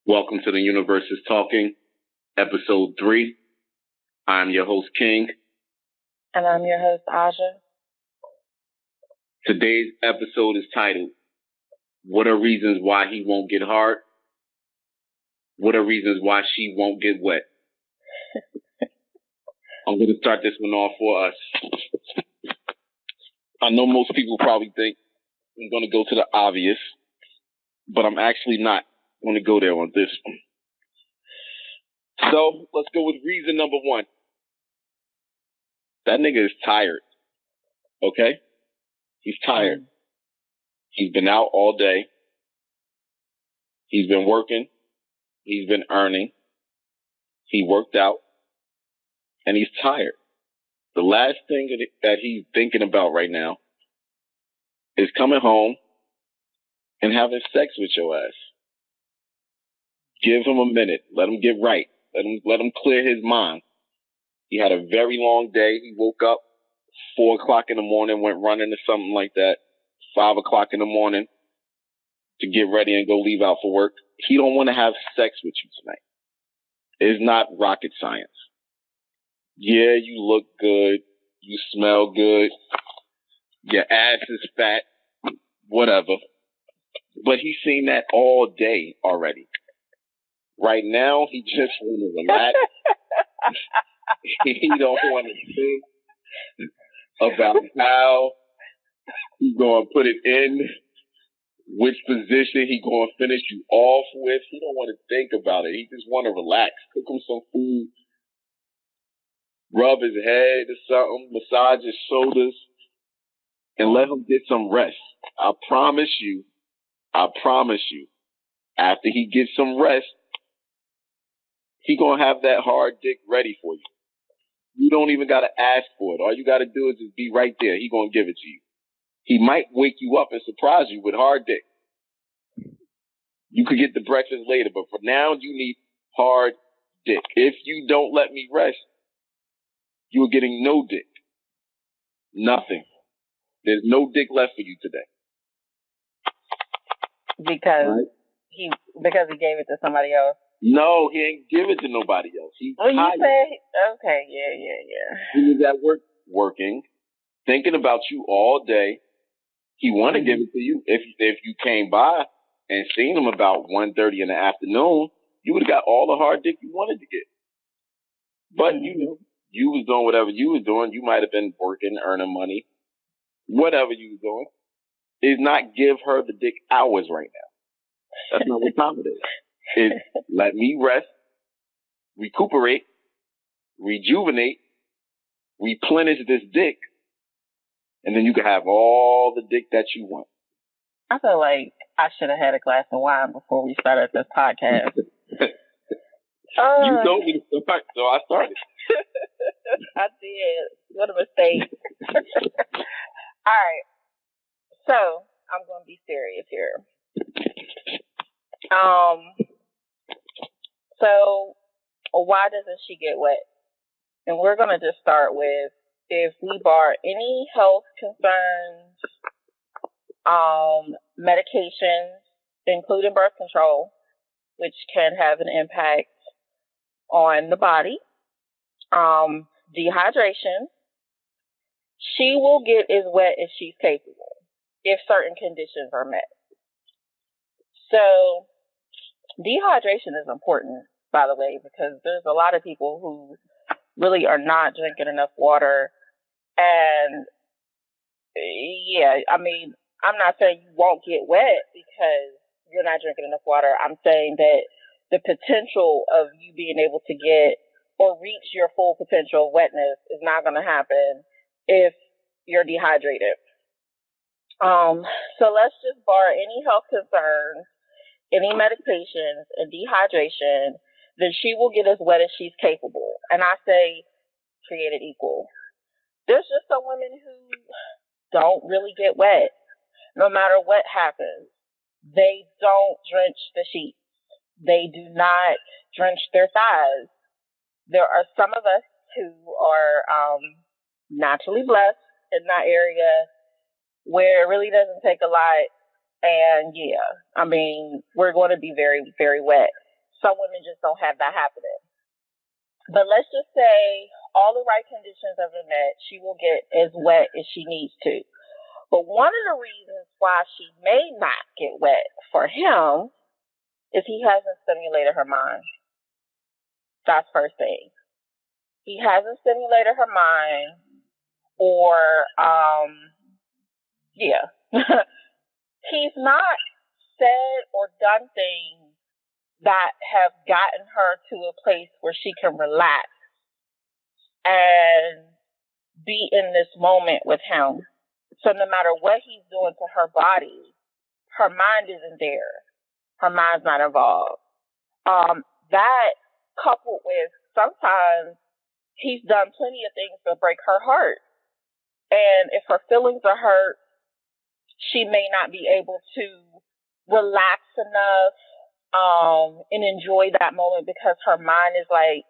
Welcome to The Universe is Talking, Episode 3. I'm your host, King. And I'm your host, Aja. Today's episode is titled, What are reasons why he won't get hard? What are reasons why she won't get wet? I'm going to start this one off for us. I know most people probably think I'm going to go to the obvious, but I'm actually not going to go there on this one. So let's go with reason number one. That nigga is tired. Okay? He's tired. He's been out all day. He's been working. He's been earning. He worked out. And he's tired. The last thing that he's thinking about right now is coming home and having sex with your ass. Give him a minute. Let him get right. Let him clear his mind. He had a very long day. He woke up 4 o'clock in the morning, went running or something like that. 5 o'clock in the morning to get ready and go leave out for work. He don't want to have sex with you tonight. It's not rocket science. Yeah, you look good. You smell good. Your ass is fat. Whatever. But he's seen that all day already. Right now, he just want to relax. He don't want to think about how he's going to put it in, which position he going to finish you off with. He don't want to think about it. He just want to relax. Cook him some food. Rub his head or something. Massage his shoulders. And let him get some rest. I promise you, after he gets some rest, he going to have that hard dick ready for you. You don't even got to ask for it. All you got to do is just be right there. He going to give it to you. He might wake you up and surprise you with hard dick. You could get the breakfast later, but for now, you need hard dick. If you don't let me rest, you are getting no dick. Nothing. There's no dick left for you today. Because he gave it to somebody else. No, he ain't give it to nobody else. He's tired. You said, okay, yeah. He was at work, working, thinking about you all day. He want to give it to you. If you came by and seen him about 1:30 in the afternoon, you would have got all the hard dick you wanted to get. But, you was doing whatever you was doing. You might have been working, earning money. Whatever you was doing. Is not give her the dick hours right now. That's not what time it is. It's let me rest, recuperate, rejuvenate, replenish this dick, and then you can have all the dick that you want. I feel like I should have had a glass of wine before we started this podcast. You told me to start, so I started. I did. What a mistake. All right. So, I'm going to be serious here. So, why doesn't she get wet? And we're going to just start with, if we bar any health concerns, medications, including birth control, which can have an impact on the body, dehydration, she will get as wet as she's capable if certain conditions are met. So, dehydration is important, by the way, because there's a lot of people who really are not drinking enough water. And, yeah, I mean, I'm not saying you won't get wet because you're not drinking enough water. I'm saying that the potential of you being able to get or reach your full potential of wetness is not going to happen if you're dehydrated. So let's just bar any health concerns, any medications, and dehydration, then she will get as wet as she's capable. And I say created equal. There's just some women who don't really get wet. No matter what happens, they don't drench the sheets. They do not drench their thighs. There are some of us who are naturally blessed in that area where it really doesn't take a lot. And yeah, I mean, we're going to be very, very wet. Some women just don't have that happening. But let's just say all the right conditions have been met. She will get as wet as she needs to. But one of the reasons why she may not get wet for him is he hasn't stimulated her mind. That's first thing. He hasn't stimulated her mind, or, he's not said or done things that have gotten her to a place where she can relax and be in this moment with him. So no matter what he's doing to her body, her mind isn't there. Her mind's not involved. That coupled with sometimes he's done plenty of things to break her heart. And if her feelings are hurt, she may not be able to relax enough and enjoy that moment because her mind is like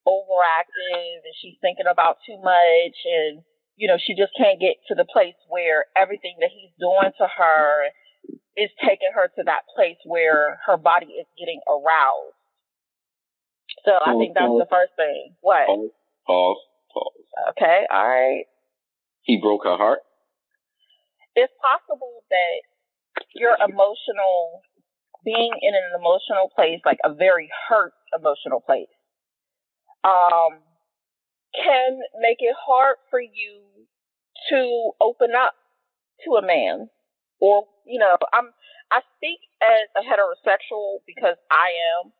overactive and she's thinking about too much, and she just can't get to the place where everything that he's doing to her is taking her to that place where her body is getting aroused. So I think that's the first thing. What? Pause. Okay, all right. He broke her heart? It's possible that your being in an emotional place, like a very hurt emotional place, can make it hard for you to open up to a man. Or, I speak as a heterosexual because I am,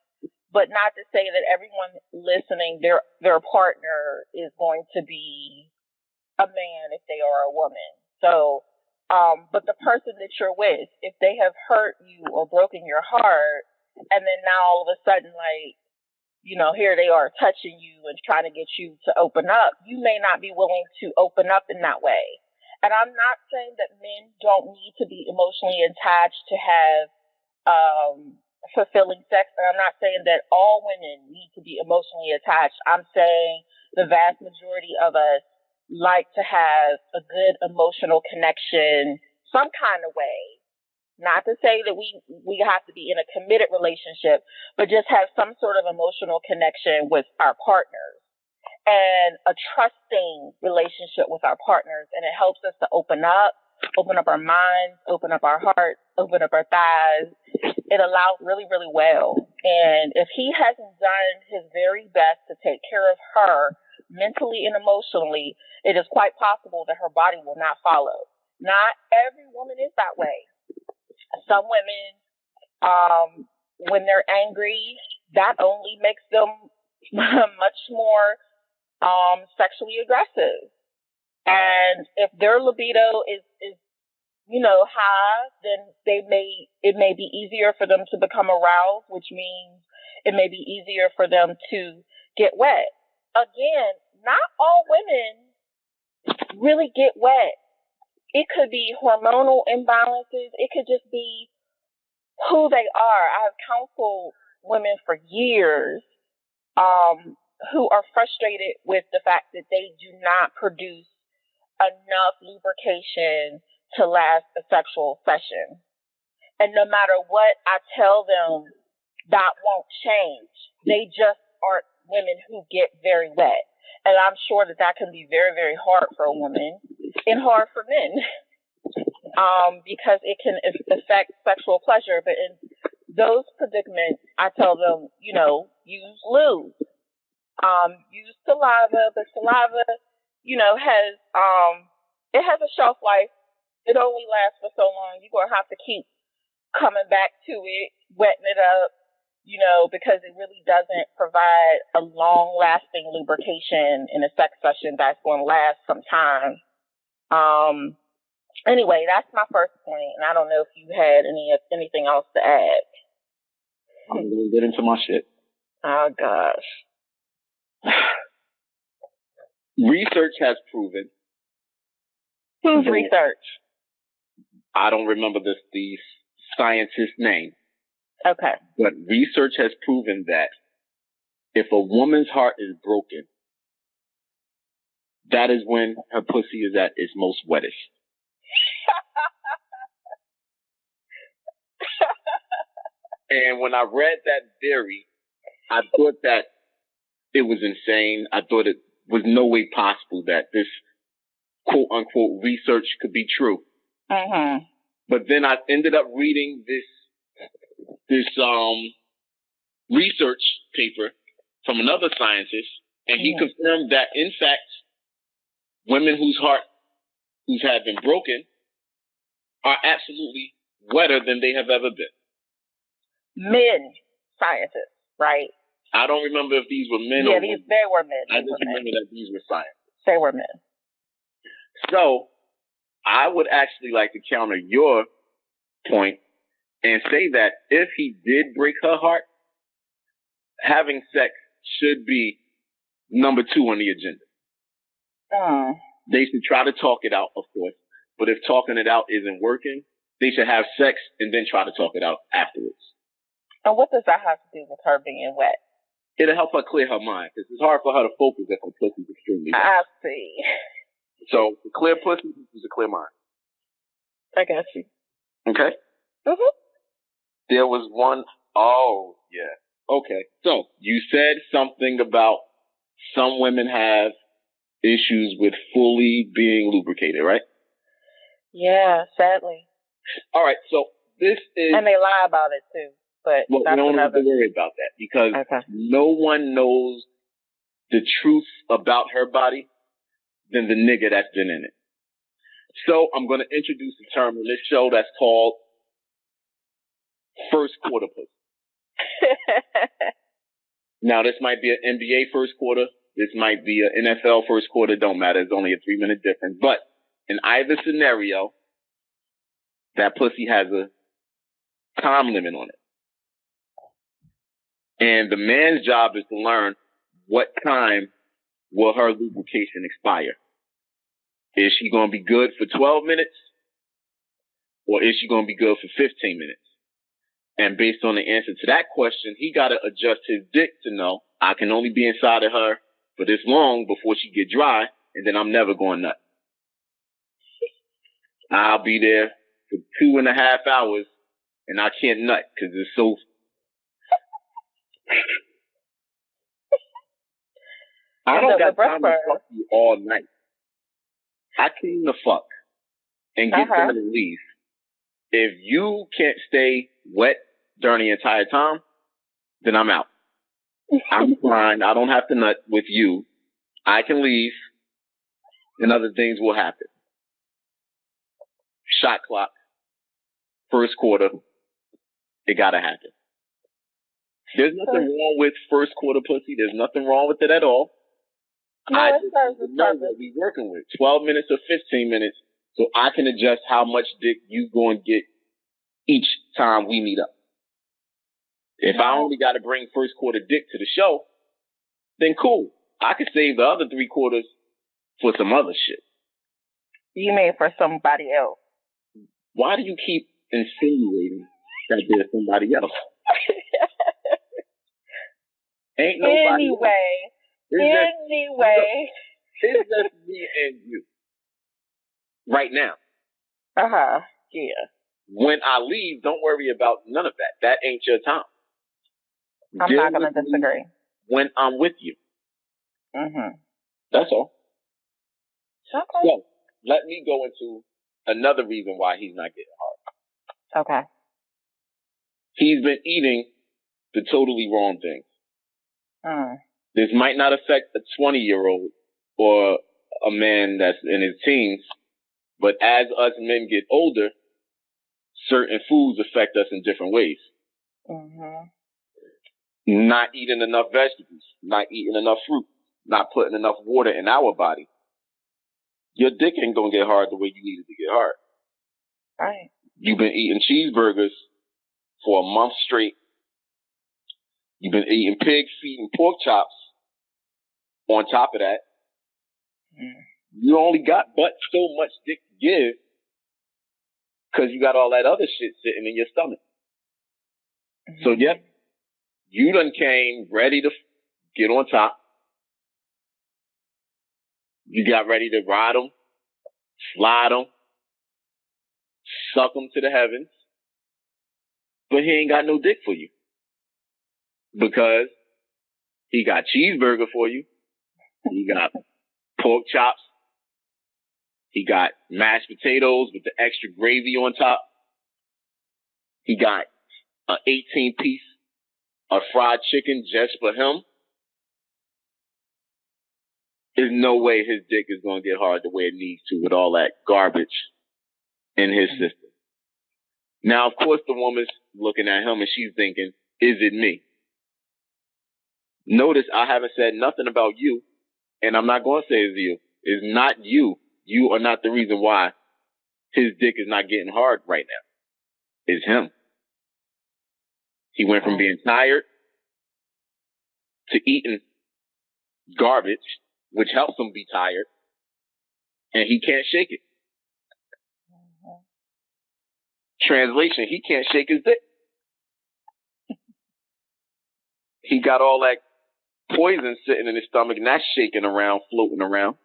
but not to say that everyone listening, their partner is going to be a man if they are a woman. So, but the person that you're with, if they have hurt you or broken your heart, and then now all of a sudden, like, here they are touching you and trying to get you to open up, you may not be willing to open up in that way. And I'm not saying that men don't need to be emotionally attached to have fulfilling sex. And I'm not saying that all women need to be emotionally attached. I'm saying the vast majority of us like to have a good emotional connection some kind of way. Not to say that we have to be in a committed relationship, but just have some sort of emotional connection with our partners and a trusting relationship with our partners. And it helps us to open up our minds, open up our hearts, open up our thighs. It allows really, really well. And if he hasn't done his very best to take care of her mentally and emotionally, it is quite possible that her body will not follow. Not every woman is that way. Some women, when they're angry, that only makes them much more sexually aggressive. And if their libido is high, then it may be easier for them to become aroused, which means it may be easier for them to get wet. Again, not all women really get wet. It could be hormonal imbalances. It could just be who they are. I have counseled women for years who are frustrated with the fact that they do not produce enough lubrication to last a sexual session. And no matter what I tell them, that won't change. They just aren't women who get very wet. And I'm sure that can be very, very hard for a woman and hard for men because it can affect sexual pleasure. But in those predicaments, I tell them, use lube, use saliva. But saliva, has a shelf life. It only lasts for so long. You're going to have to keep coming back to it, wetting it up, because it really doesn't provide a long-lasting lubrication in a sex session that's going to last some time. Anyway, that's my first point, and I don't know if you had anything else to add. I'm going to get into my shit. Oh, gosh. Research has proven. Whose research? I don't remember the scientist's name. Okay. But research has proven that if a woman's heart is broken, that is when her pussy is at its most wettish. And when I read that theory, I thought that it was insane. I thought it was no way possible that this quote unquote research could be true. Mm-hmm. But then I ended up reading this research paper from another scientist, and he confirmed that in fact, women whose have been broken are absolutely wetter than they have ever been. Men scientists, right? I don't remember if these were men or women. They were men. I just remember that these were scientists. They were men. So I would actually like to counter your point and say that if he did break her heart, having sex should be number 2 on the agenda. They should try to talk it out, of course. But if talking it out isn't working, they should have sex and then try to talk it out afterwards. And what does that have to do with her being wet? It'll help her clear her mind, because it's hard for her to focus if her pussy's extremely wet. I see. So, a clear pussy is a clear mind. I got you. Okay? Mm-hmm. There was one, oh, yeah. Okay. So, you said something about some women have issues with fully being lubricated, right? Yeah, sadly. All right, so this is... And they lie about it, too. But well, we don't have to worry about that, because no one knows the truth about her body than the nigga that's been in it. So I'm going to introduce a term in this show that's called first quarter pussy. Now, this might be an NBA first quarter. This might be an NFL first quarter. Don't matter. It's only a 3-minute difference. But in either scenario, that pussy has a time limit on it. And the man's job is to learn what time will her lubrication expire. Is she going to be good for 12 minutes? Or is she going to be good for 15 minutes? And based on the answer to that question, he got to adjust his dick to know I can only be inside of her for this long before she get dry, and then I'm never going nut. I'll be there for 2.5 hours, and I can't nut because it's so... I don't got time to fuck you all night. I came to fuck and get them to leave. If you can't stay wet during the entire time, then I'm out. I'm fine. I don't have to nut with you. I can leave, and other things will happen. Shot clock, first quarter, it gotta happen. There's nothing wrong with first quarter pussy. There's nothing wrong with it at all. No, I just know what we're working with. 12 minutes or 15 minutes, so I can adjust how much dick you going to get each time we meet up. If I only got to bring first quarter dick to the show, then cool. I could save the other 3 quarters for some other shit. You mean for somebody else? Why do you keep insinuating that there's somebody else? Ain't nobody else. Anyway. It's just me and you. Right now. Yeah. When I leave, don't worry about none of that. That ain't your time. I'm not going to disagree. When I'm with you. Mm-hmm. That's all. Okay. So, let me go into another reason why he's not getting hard. Okay. He's been eating the totally wrong things. This might not affect a 20-year-old or a man that's in his teens, but as us men get older, certain foods affect us in different ways. Mm-hmm. Not eating enough vegetables, not eating enough fruit, not putting enough water in our body. Your dick ain't gonna get hard the way you need it to get hard. Right. You've been eating cheeseburgers for a month straight. You've been eating pig feet and pork chops. On top of that, you only got but so much dick to give because you got all that other shit sitting in your stomach. Mm-hmm. So, yep, you done came ready to get on top. You got ready to ride them, slide them, suck them to the heavens. but he ain't got no dick for you because he got cheeseburger for you. He got pork chops. He got mashed potatoes with the extra gravy on top. He got an 18-piece of fried chicken just for him. There's no way his dick is going to get hard the way it needs to with all that garbage in his system. Now, of course, the woman's looking at him and she's thinking, is it me? Notice I haven't said nothing about you, and I'm not going to say it's you. It's not you. You are not the reason why his dick is not getting hard right now. It's him. He went from being tired to eating garbage, which helps him be tired, and he can't shake it. Translation, he can't shake his dick. He got all that poison sitting in his stomach, and that's shaking around, floating around.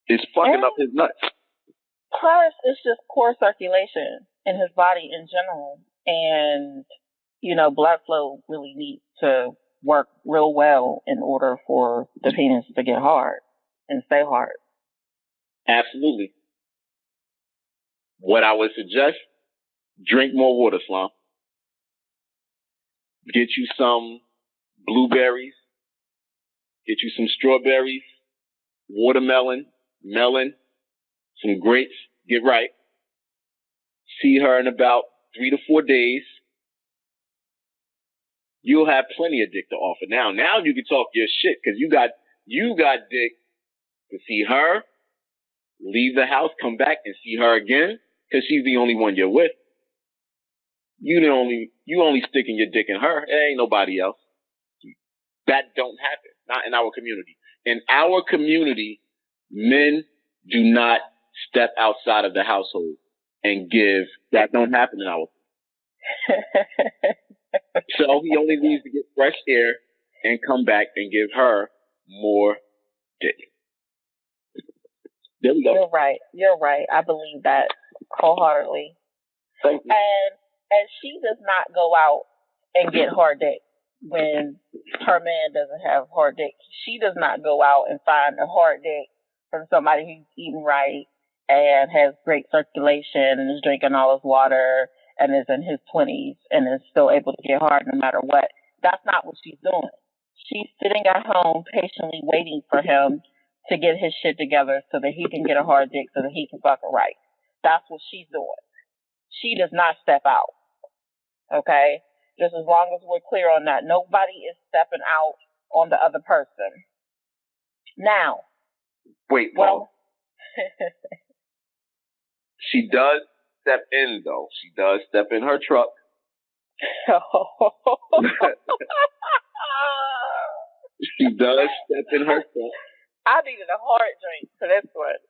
It's fucking up his nuts. Plus, it's just poor circulation in his body in general. And, you know, blood flow really needs to work real well in order for the penis to get hard and stay hard. Absolutely. What I would suggest, drink more water, Slum. Get you some blueberries. Get you some strawberries, watermelon, melon, some grapes. Get right. See her in about 3 to 4 days. You'll have plenty of dick to offer. Now you can talk your shit because you got dick to see her, leave the house, come back and see her again because she's the only one you're with. You only sticking your dick in her. It ain't nobody else. That don't happen. Not in our community. In our community, men do not step outside of the household and give. That don't happen in our. So he only needs to get fresh air and come back and give her more dick. There we go. You're right. I believe that wholeheartedly. Thank you. And she does not go out and get hard dick when her man doesn't have hard dick. She does not go out and find a hard dick from somebody who's eating right and has great circulation and is drinking all his water and is in his 20s and is still able to get hard no matter what. That's not what she's doing. She's sitting at home patiently waiting for him to get his shit together so that he can get a hard dick so that he can fuck her right. That's what she's doing. She does not step out. Okay? Just as long as we're clear on that. Nobody is stepping out on the other person. Now. Wait, Paul. She does step in, though. She does step in her truck. She does step in her truck. I needed a hard drink for this one.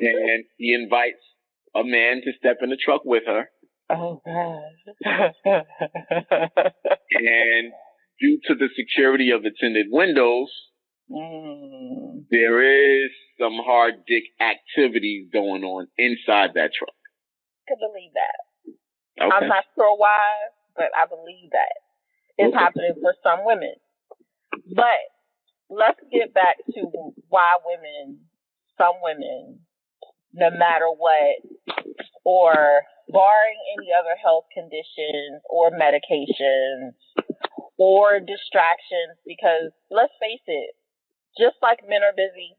And she invites a man to step in the truck with her. Oh, God. And due to the security of the tinted windows, there is some hard dick activities going on inside that truck. I can believe that. Okay. I'm not sure why, but I believe that. It's happening for some women. But let's get back to why some women, no matter what, or barring any other health conditions or medications or distractions, because let's face it, just like men are busy,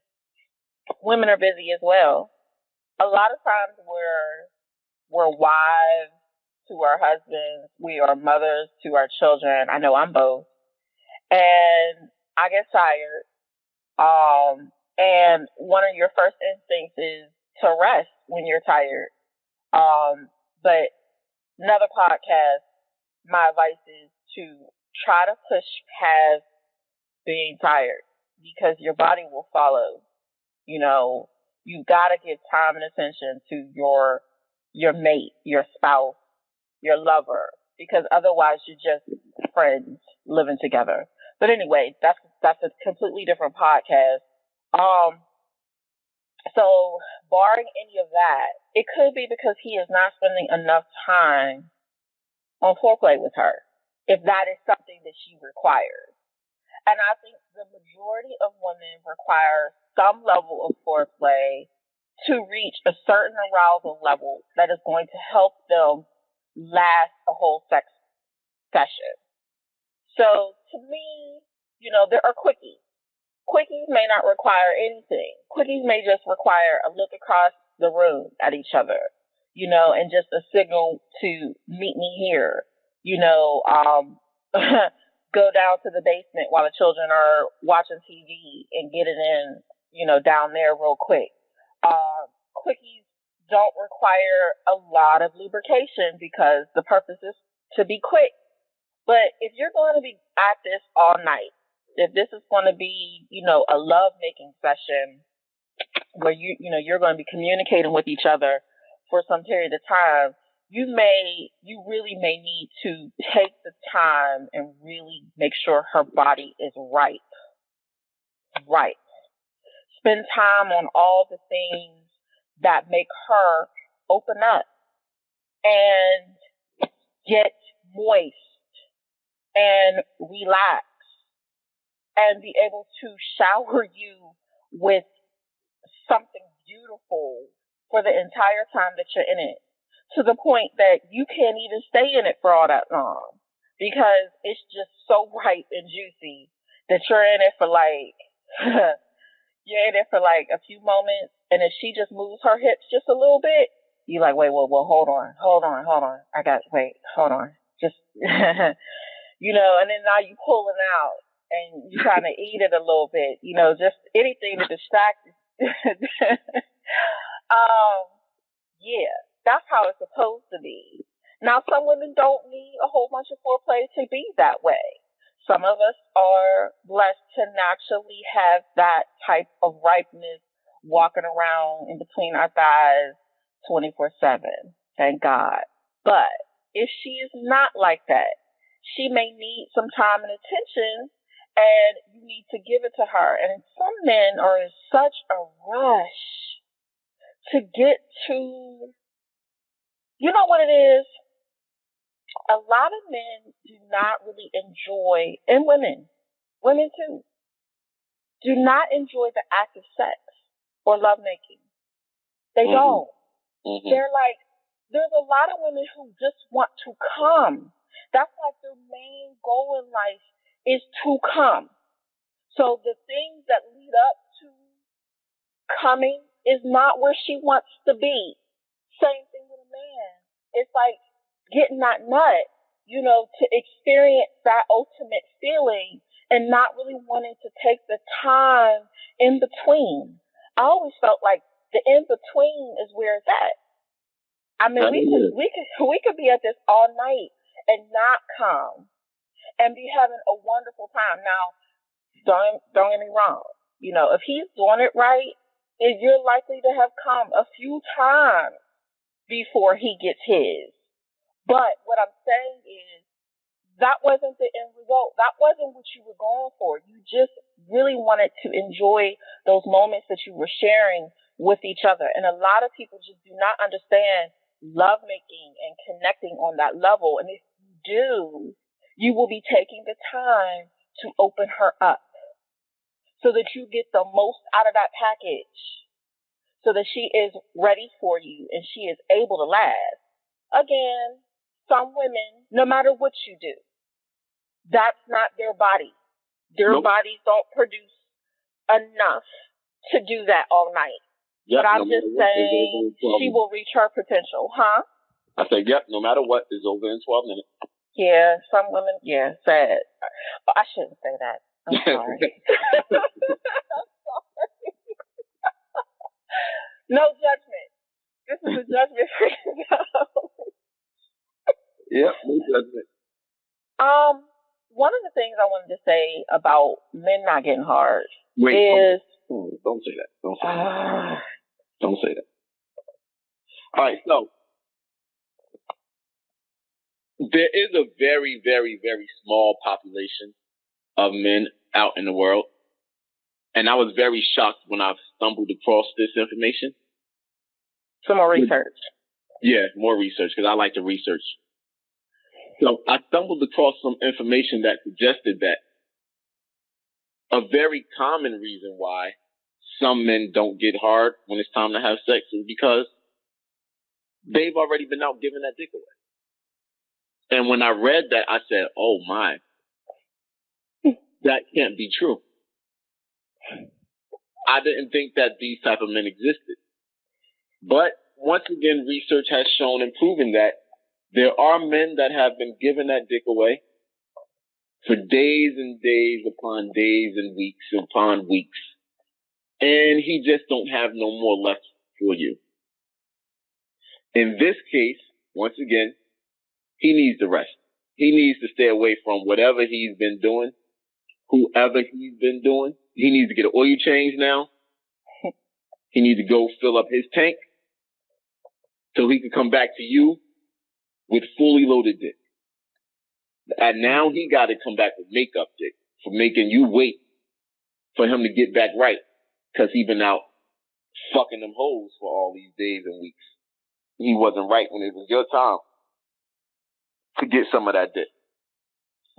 women are busy as well. A lot of times we're wives to our husbands, we are mothers to our children. I know I'm both. And I get tired. And one of your first instincts is to rest when you're tired. But another podcast, my advice is to try to push past being tired because your body will follow. You know, you gotta give time and attention to your mate, your spouse, your lover, because otherwise you're just friends living together. But anyway, that's a completely different podcast. So barring any of that, it could be because he is not spending enough time on foreplay with her if that is something that she requires. And I think the majority of women require some level of foreplay to reach a certain arousal level that is going to help them last a whole sex session. So to me, there are quickies. Quickies may not require anything. Quickies may just require a look across the room at each other, and just a signal to meet me here, go down to the basement while the children are watching TV and get it in, down there real quick. Quickies don't require a lot of lubrication because the purpose is to be quick. But if you're going to be at this all night, if this is going to be, a love making session where you're going to be communicating with each other for some period of time, you really may need to take the time and really make sure her body is right. Right. Spend time on all the things that make her open up and get moist and relax and be able to shower you with something beautiful for the entire time that you're in it, to the point that you can't even stay in it for all that long because it's just so ripe and juicy that you're in it for a few moments, and if she just moves her hips just a little bit, you're like, wait, well, hold on. Hold on. Just, and then now you pulling out and you're trying to eat it a little bit, just anything to distract you. Yeah, that's how it's supposed to be. Now, some women don't need a whole bunch of foreplay to be that way. Some of us are blessed to naturally have that type of ripeness walking around in between our thighs 24/7. Thank God. But if she is not like that, she may need some time and attention, and you need to give it to her. And some men are in such a rush to get to, you know what it is? A lot of men do not really enjoy, and women too, do not enjoy the act of sex or lovemaking. They don't. Mm-hmm. They're like, there's a lot of women who just want to come. That's like their main goal in life is to come. So the things that lead up to coming is not where she wants to be. Same thing with a man. It's like getting that nut, to experience that ultimate feeling and not really wanting to take the time in between. I always felt like the in between is where it's at. I mean, we could be at this all night and not come and be having a wonderful time. Now, don't get me wrong. If he's doing it right, you're likely to have come a few times before he gets his. But what I'm saying is that wasn't the end result. That wasn't what you were going for. You just really wanted to enjoy those moments that you were sharing with each other. And a lot of people just do not understand lovemaking and connecting on that level. And if you do, you will be taking the time to open her up so that you get the most out of that package, so that she is ready for you and she is able to last. Again, some women, no matter what you do, that's not their body. Their bodies don't produce enough to do that all night. Yep, but I'm just saying she will reach her potential, huh? I said, yep, no matter what, it's over in 12 minutes. Yeah, some women, sad. I shouldn't say that. I'm sorry. I'm sorry. No judgment. This is a judgment free zone. Yep, no judgment. One of the things I wanted to say about men not getting hard is... Don't say that. Don't say that. Don't say that. All right, so there is a very, very, very small population of men out in the world, and I was very shocked when I stumbled across this information. Some more research. Yeah, more research, because I like to research. So I stumbled across some information that suggested that a very common reason why some men don't get hard when it's time to have sex is because they've already been out giving that dick away. And when I read that, I said, oh my, that can't be true. I didn't think that these type of men existed. But once again, research has shown and proven that there are men that have been giving that dick away for days and days upon days and weeks upon weeks. And he just don't have no more left for you. In this case, once again, he needs to rest. He needs to stay away from whatever he's been doing, whoever he's been doing. He needs to get an oil change now. He needs to go fill up his tank so he can come back to you with fully loaded dick. And now he got to come back with makeup dick for making you wait for him to get back right, because he been out fucking them hoes for all these days and weeks. He wasn't right when it was your time to get some of that dick.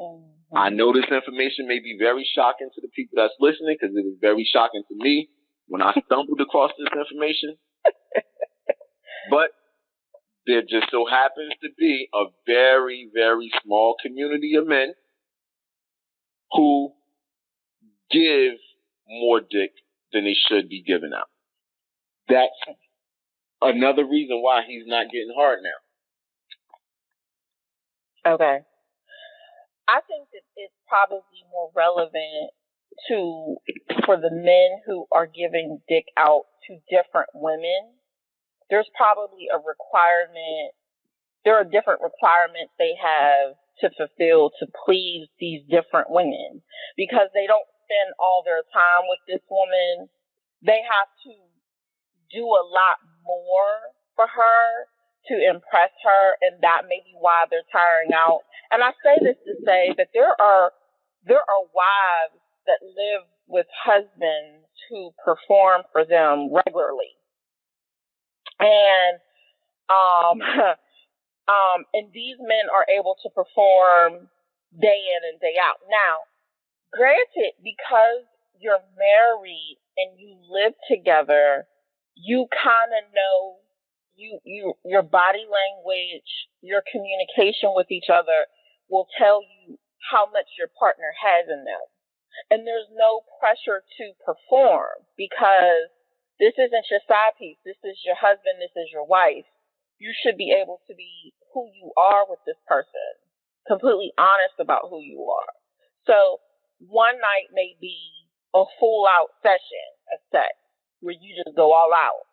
Mm-hmm. I know this information may be very shocking to the people that's listening, because it was very shocking to me when I stumbled across this information. But there just so happens to be a very, very small community of men who give more dick than they should be giving out. That's another reason why he's not getting hard now. Okay. I think that it's probably more relevant for the men who are giving dick out to different women. There's probably a requirement. There are different requirements they have to fulfill to please these different women, because they don't spend all their time with this woman. They have to do a lot more for her to impress her, and that may be why they're tiring out. And I say this to say that there are wives that live with husbands who perform for them regularly. And and these men are able to perform day in and day out. Now, granted, because you're married and you live together, you kind of know your body language, your communication with each other will tell you how much your partner has in them. And there's no pressure to perform, because this isn't your side piece. This is your husband. This is your wife. You should be able to be who you are with this person, completely honest about who you are. So one night may be a full out session of sex where you just go all out.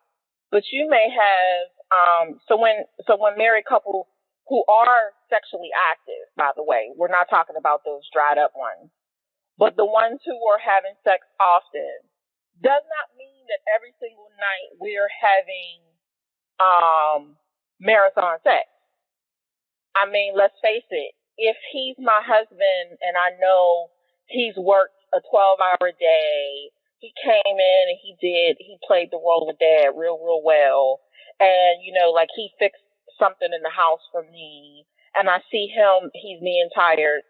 But you may have, so when married couples who are sexually active, by the way, we're not talking about those dried up ones, but the ones who are having sex often, does not mean that every single night we're having marathon sex. I mean, let's face it. If he's my husband and I know he's worked a 12-hour day, he came in and he played the role of dad real well. And, like he fixed something in the house for me, and I see him, he's being tired.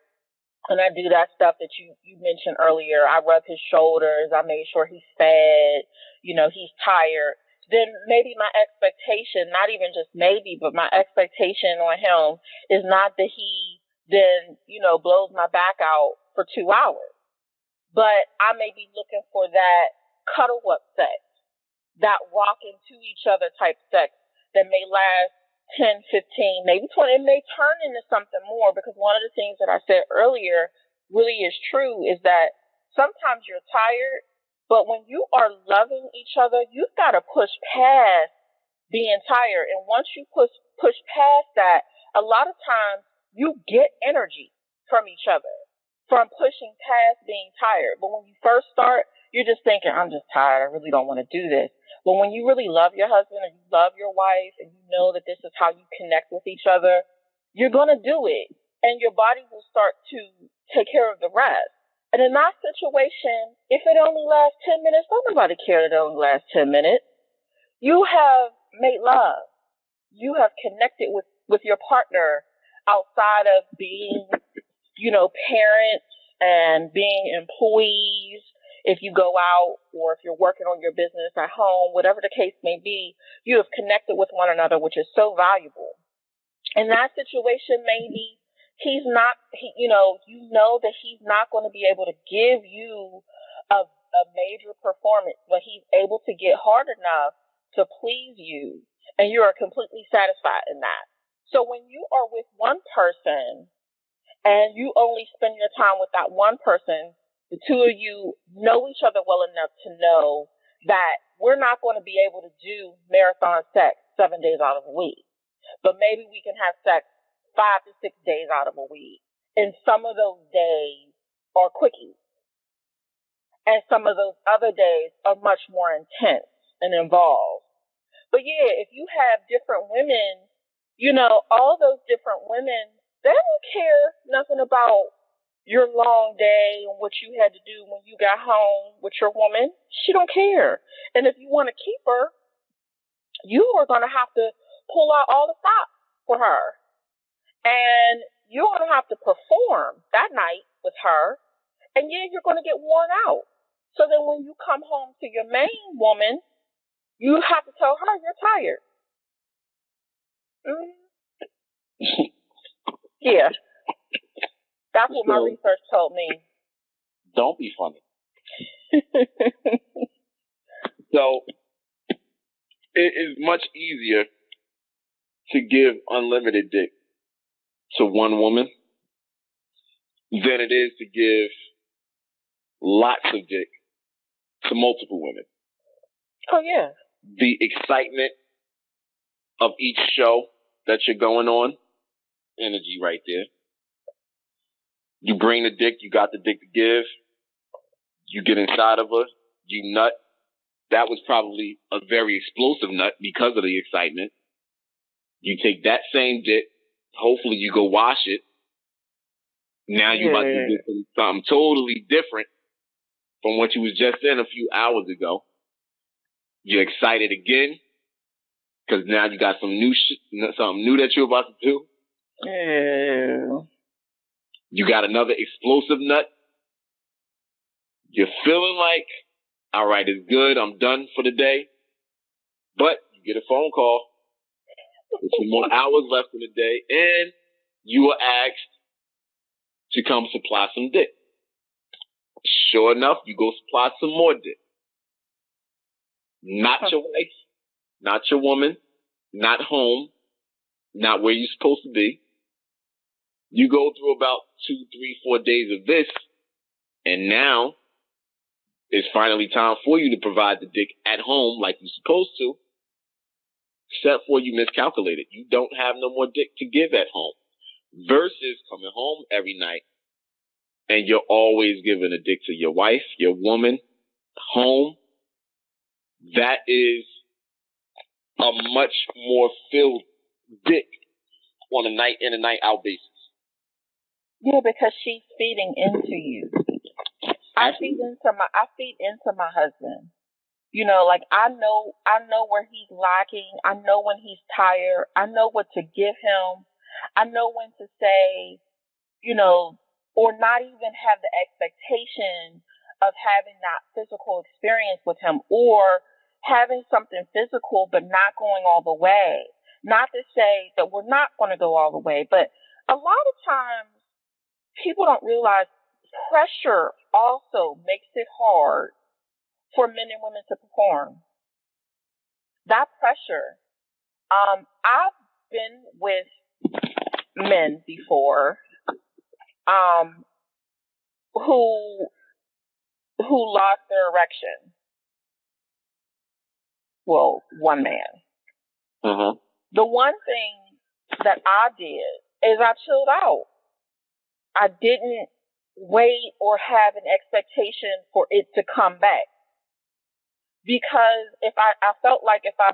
And I do that stuff that you mentioned earlier. I rub his shoulders. I made sure he's fed. He's tired. Then maybe my expectation, not even just maybe, but my expectation on him is not that he then, blows my back out for 2 hours. But I may be looking for that cuddle up sex, that rocking to each other type sex that may last 10, 15, maybe 20. It may turn into something more, because one of the things that I said earlier really is true, is that sometimes you're tired, but when you are loving each other, you've got to push past being tired. And once you push past that, a lot of times you get energy from each other, from pushing past being tired. But when you first start, you're just thinking, I'm just tired. I really don't want to do this. But when you really love your husband and you love your wife and you know that this is how you connect with each other, you're going to do it. And your body will start to take care of the rest. And in that situation, if it only lasts 10 minutes, don't nobody care that it only lasts 10 minutes. You have made love. You have connected with your partner outside of being, parents and being employees. If you go out or if you're working on your business at home, whatever the case may be, you have connected with one another, which is so valuable. In that situation, maybe he's not, that he's not going to be able to give you a major performance, but he's able to get hard enough to please you, and you are completely satisfied in that. So when you are with one person and you only spend your time with that one person, the two of you know each other well enough to know that we're not going to be able to do marathon sex 7 days out of a week. But maybe we can have sex 5 to 6 days out of a week. And some of those days are quickies. And some of those other days are much more intense and involved. But yeah, if you have different women, all those different women, they don't care nothing about your long day and what you had to do when you got home with your woman. She don't care. And if you want to keep her, you are going to have to pull out all the stops for her. And you're going to have to perform that night with her. And yeah, you're going to get worn out. So then when you come home to your main woman, you have to tell her you're tired. Yeah. That's what my research told me. Don't be funny. So it is much easier to give unlimited dick to one woman than it is to give lots of dick to multiple women. Oh, yeah. The excitement of each show that you're going on, energy right there. You bring the dick, you got the dick to give. You get inside of her, you nut. That was probably a very explosive nut because of the excitement. You take that same dick, hopefully you go wash it. Now you're about to do something totally different from what you was just in a few hours ago. You're excited again because now you got something new that you're about to do. Yeah. You got another explosive nut. You're feeling like, all right, it's good. I'm done for the day. But you get a phone call. There's 2 more hours left in the day, and you were asked to come supply some dick. Sure enough, you go supply some more dick. Not your wife, not your woman, not home, not where you're supposed to be. You go through about 2, 3, 4 days of this, and now it's finally time for you to provide the dick at home like you're supposed to, except for you miscalculated. You don't have no more dick to give at home. Versus coming home every night and you're always giving a dick to your wife, your woman, home. That is a much more filled dick on a night in and night out basis. Yeah, because she's feeding into you. I feed into my husband. Like I know where he's lacking. I know when he's tired. I know what to give him. I know when to say, or not even have the expectation of having that physical experience with him, or having something physical but not going all the way. Not to say that we're not going to go all the way, but a lot of times people don't realize pressure also makes it hard for men and women to perform. That pressure. I've been with men before who lost their erection. Well, one man. Uh-huh. The one thing that I did is I chilled out. I didn't wait or have an expectation for it to come back. Because if I felt like if I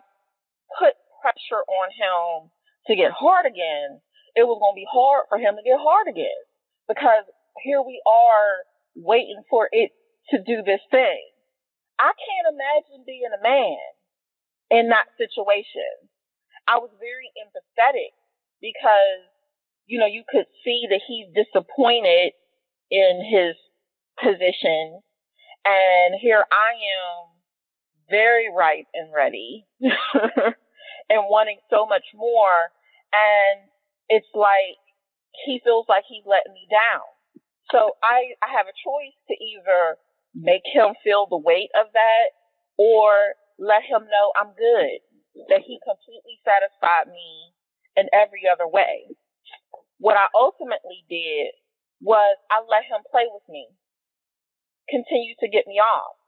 put pressure on him to get hard again, it was going to be hard for him to get hard again. Because here we are waiting for it to do this thing. I can't imagine being a man in that situation. I was very empathetic because you could see that he's disappointed in his position. And here I am, very ripe and ready and wanting so much more. And it's like he feels like he's letting me down. So I have a choice to either make him feel the weight of that or let him know I'm good, that he completely satisfied me in every other way. What I ultimately did was I let him play with me, continue to get me off,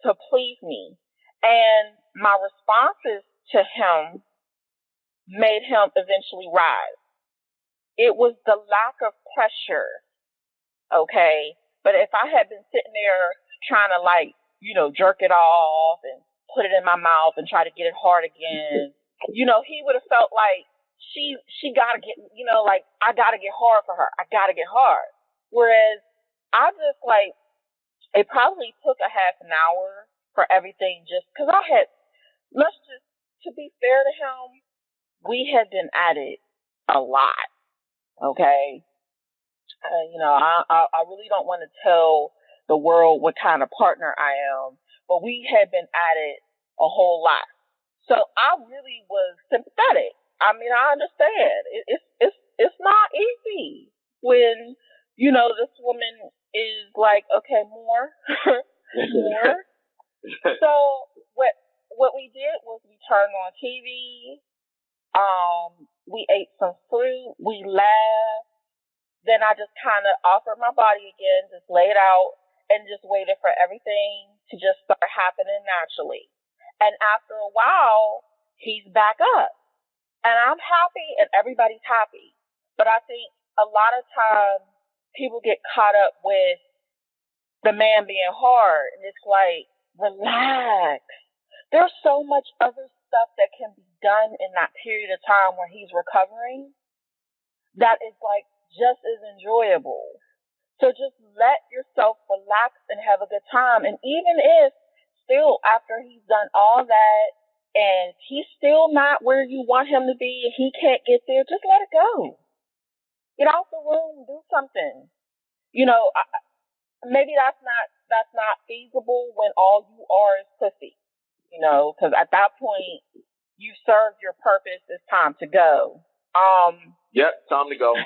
to please me. And my responses to him made him eventually rise. It was the lack of pressure, okay? But if I had been sitting there trying to jerk it off and put it in my mouth and try to get it hard again, he would have felt like she gotta get, I gotta get hard for her. I gotta get hard. Whereas I just it probably took a half an hour for everything just because to be fair to him, we had been at it a lot, okay? I really don't want to tell the world what kind of partner I am, but we had been at it a whole lot. So I really was sympathetic. I mean, I understand. It's not easy when, this woman is like, okay, more, more. So what we did was we turned on TV. We ate some fruit. We laughed. Then I just kind of offered my body again, just laid out and just waited for everything to just start happening naturally. And after a while, he's back up. And I'm happy and everybody's happy. But I think a lot of times people get caught up with the man being hard. And it's like, relax. There's so much other stuff that can be done in that period of time when he's recovering that is just as enjoyable. So just let yourself relax and have a good time. And even if still after he's done all that and he's still not where you want him to be and he can't get there, just let it go. Get out the room, do something. Maybe that's not feasible when all you are is pussy. Because at that point you've served your purpose. It's time to go. Yep, time to go.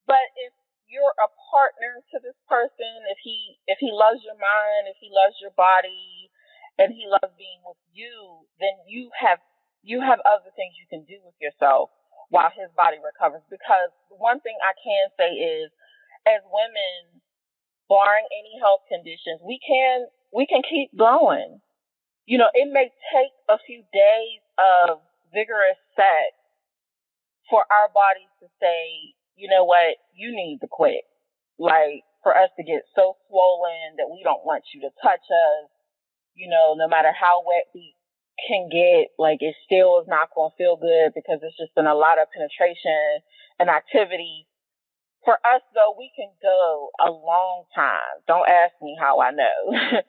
But if you're a partner to this person, if he loves your mind, if he loves your body, and he loves being with you, then you have other things you can do with yourself while his body recovers. Because one thing I can say is, as women, barring any health conditions, we can keep going. It may take a few days of vigorous sex for our bodies to say, you know what, you need to quit. For us to get so swollen that we don't want you to touch us, no matter how wet we can get, it still is not going to feel good because it's just been a lot of penetration and activity. For us, though, we can go a long time. Don't ask me how I know.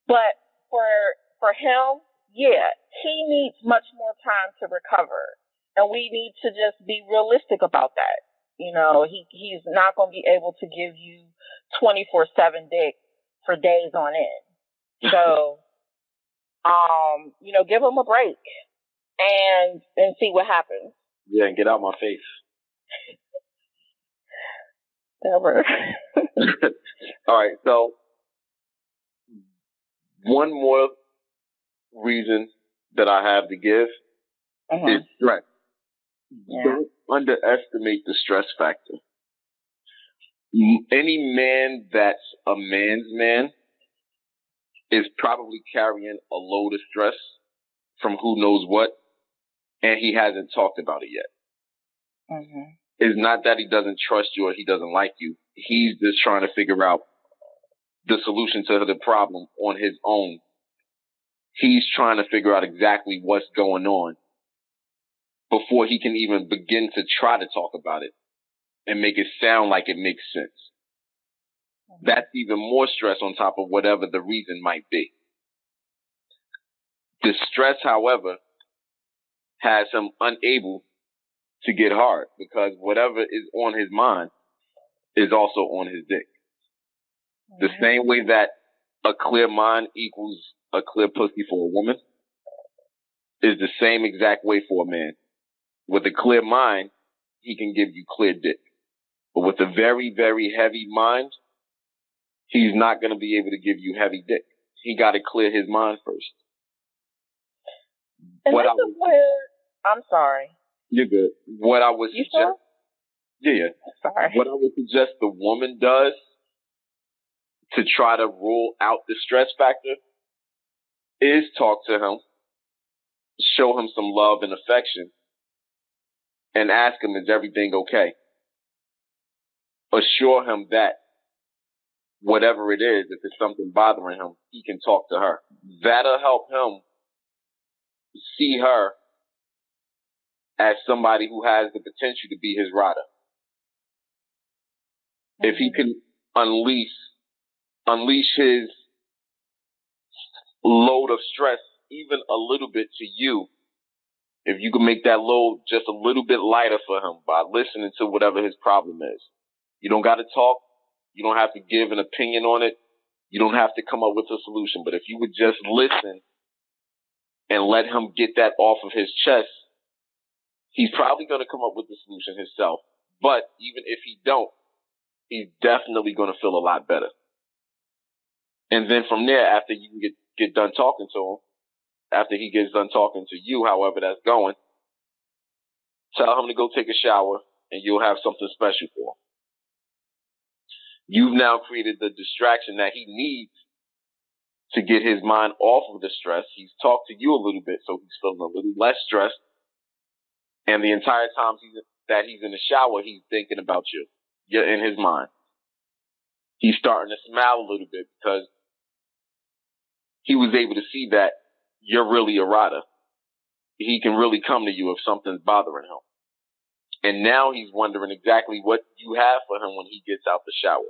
But for him, yeah, he needs much more time to recover. And we need to just be realistic about that. He's not going to be able to give you 24/7 dick for days on end. So, give him a break and see what happens. Yeah, and get out my face. Never. All right, so one more reason that I have to give is stress. Yeah. Don't underestimate the stress factor. Any man that's a man's man is probably carrying a load of stress from who knows what, and he hasn't talked about it yet. Mm-hmm. It's not that he doesn't trust you or he doesn't like you. He's just trying to figure out the solution to the problem on his own. He's trying to figure out exactly what's going on before he can even begin to try to talk about it and make it sound like it makes sense. Mm-hmm. That's even more stress on top of whatever the reason might be. The stress, however, has him unable to get hard, because whatever is on his mind is also on his dick. The same way that a clear mind equals a clear pussy for a woman is the same exact way for a man. With a clear mind, he can give you clear dick. But with a very, very heavy mind, he's not going to be able to give you heavy dick. He got to clear his mind first. And this is where, I'm sorry. You're good. What I would suggest, sure? Yeah. Sorry. What I would suggest the woman does to try to rule out the stress factor is talk to him, show him some love and affection, and ask him, is everything okay? Assure him that whatever it is, if it's something bothering him, he can talk to her. That'll help him see her as somebody who has the potential to be his rider. If he can unleash his load of stress even a little bit to you, if you can make that load just a little bit lighter for him by listening to whatever his problem is. You don't got to talk. You don't have to give an opinion on it. You don't have to come up with a solution. But if you would just listen and let him get that off of his chest, he's probably going to come up with the solution himself. But even if he don't, he's definitely going to feel a lot better. And then from there, after you can get done talking to him, after he gets done talking to you, however that's going, tell him to go take a shower and you'll have something special for him. You've now created the distraction that he needs to get his mind off of the stress. He's talked to you a little bit, so he's feeling a little less stressed. And the entire time that he's in the shower, he's thinking about you. You're in his mind. He's starting to smile a little bit because he was able to see that you're really a rider. He can really come to you if something's bothering him. And now he's wondering exactly what you have for him when he gets out the shower.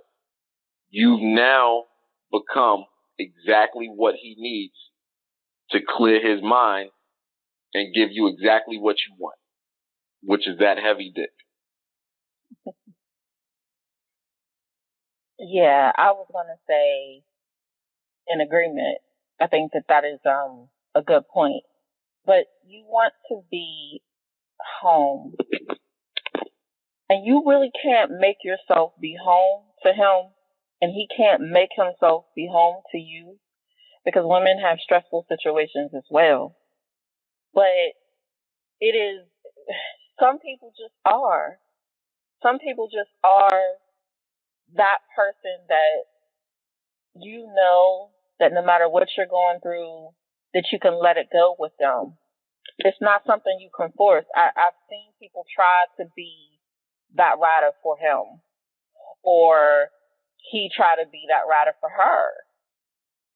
You've now become exactly what he needs to clear his mind and give you exactly what you want, which is that heavy dick. Yeah, I was going to say in agreement. I think that is a good point. But you want to be home. And you really can't make yourself be home to him, and he can't make himself be home to you, because women have stressful situations as well. But it is, some people just are. Some people just are that person that you know that no matter what you're going through, that you can let it go with them. It's not something you can force. I've seen people try to be that rider for him, or he try to be that rider for her.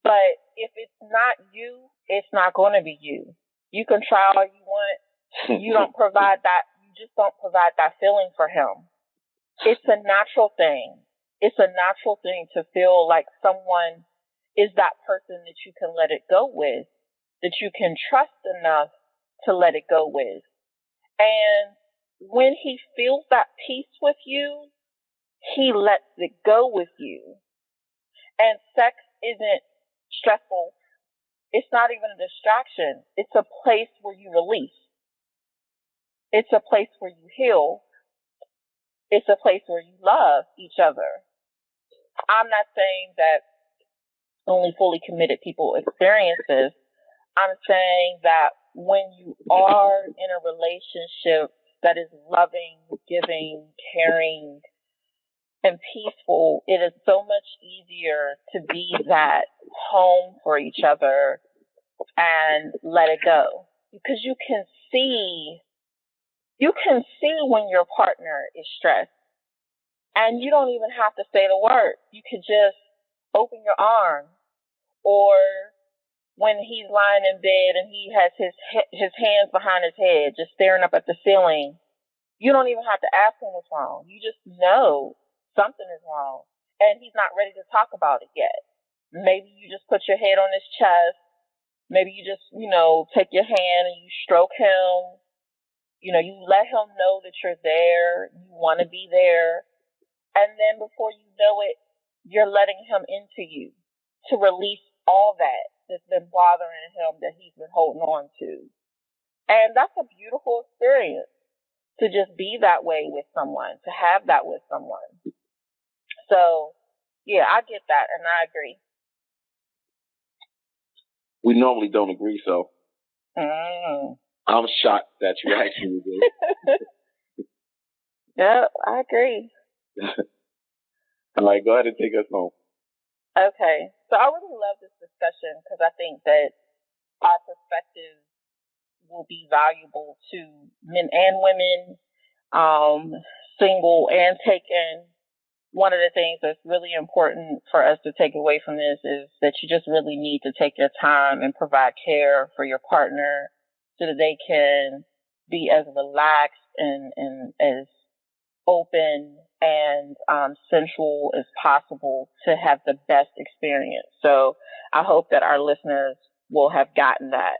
But if it's not you, it's not going to be you. You can try all you want. You don't provide that. You just don't provide that feeling for him. It's a natural thing. It's a natural thing to feel like someone is that person that you can let it go with, that you can trust enough to let it go with. And when he feels that peace with you, he lets it go with you. And sex isn't stressful. It's not even a distraction. It's a place where you release. It's a place where you heal. It's a place where you love each other. I'm not saying that only fully committed people experience this. I'm saying that when you are in a relationship that is loving, giving, caring, and peaceful, it is so much easier to be that home for each other and let it go. Because you can see when your partner is stressed. And you don't even have to say the word. You could just open your arms, or when he's lying in bed and he has his hands behind his head, just staring up at the ceiling, you don't even have to ask him what's wrong. You just know something is wrong, and he's not ready to talk about it yet. Maybe you just put your head on his chest. Maybe you just, take your hand and you stroke him. You know, you let him know that you're there, you want to be there, and then before you know it, you're letting him into you to release all that's been bothering him that he's been holding on to. And that's a beautiful experience to just be that way with someone, to have that with someone. So, yeah, I get that, and I agree. We normally don't agree, so I'm shocked that you actually do. Yeah, I agree. All right, go ahead and take us home. Okay, so I really love this discussion because I think that our perspectives will be valuable to men and women, single and taken. One of the things that's really important for us to take away from this is that you just really need to take your time and provide care for your partner so that they can be as relaxed and as open and sensual as possible to have the best experience. So I hope that our listeners will have gotten that.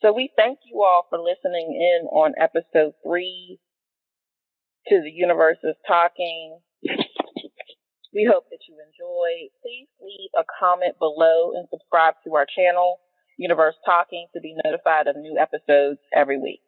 So we thank you all for listening in on episode 3 to The Universe is Talking. We hope that you enjoyed. Please leave a comment below and subscribe to our channel, Universe Talking, to be notified of new episodes every week.